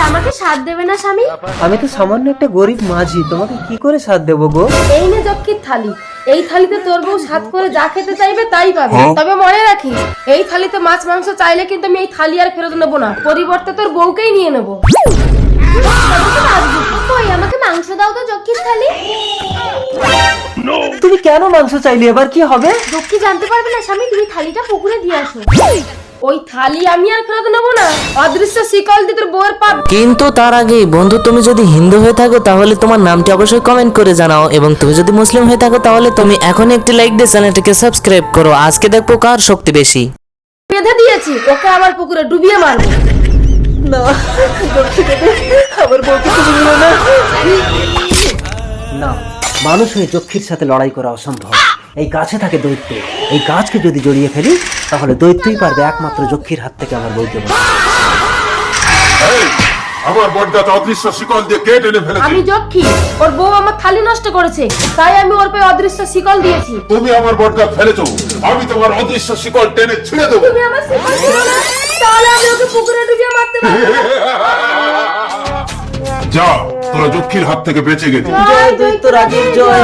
আমাকে সাথ দেবে না স্বামী? আমি তো সামান্য একটা গরিব মাঝি, তোমাকে কি করে সাথ দেবো গো? এই নে যক্ষীর থালি, এই থালিতে তোর বউ সাত করে যা খেতে চাইবে তাই পাবে। তবে মনে রাখিস, এই থালিতে মাছ মাংস চাইলে কিন্তু আমি এই থালি আর ফেরত নেবো না, পরিবর্তে তোর বউকেই নিয়ে নেবো। কই আমাকে মাংস দাও তো যক্ষীর থালি। তুমি কেন মাংস চাইলে? এবার কি হবে? যক্ষী জানতে পারবে না স্বামী, তুমি থালিটা পুকুরে দিয়ে আসো। ওই থালি আমি আর ফেরত নেবো না, অদৃশ্য শিকল দিয়ে তোর বউয়ের পা। কিন্তু তার আগে বন্ধু, তুমি যদি হিন্দু হয়ে থাকো তাহলে তোমার নামটি অবশ্যই কমেন্ট করে জানাও, এবং তুমি যদি মুসলিম হয়ে থাকো তাহলে তুমি এখন একটি লাইক দিয়ে চ্যানেলটিকে সাবস্ক্রাইব করো। আজকে দেখবো কার শক্তি বেশি। বেঁধে দিয়েছি, ওকে আমার পুকুরে ডুবিয়ে মারবো। না, যক্ষী দেবে, আমার বউকে তুমি নিও না। না, মানুষ হয়ে যক্ষীর সাথে লড়াই করা অসম্ভব। এই গাছে থাকে দৈত্য, এই গাছকে যদি জড়িয়ে ফেলি তাহলে দৈত্যই পারবে একমাত্র যক্ষীর হাত থেকে আমার বউকে বাঁচাতে। আমার বটগাছ অদৃশ্য শিকল দিয়ে কে টেনে ফেলেছে? আমি যক্ষী, ওর বউ আমার থালি নষ্ট করেছে, তাই আমি ওর পায়ে অদৃশ্য শিকল দিয়েছি। তুমি আমার বটগাছ ফেলেছো, আমি তোমার অদৃশ্য শিকল টেনে ছিঁড়ে দেবো। তুমি আমার শিকল ছিঁড়ো না, তাহলে আমি ওকে পুকুরে ডুবিয়ে মারতে পারবো না। যা, তোরা যক্ষীর হাত থেকে বেঁচে গেলি। জয় দৈত্য রাজের জয়।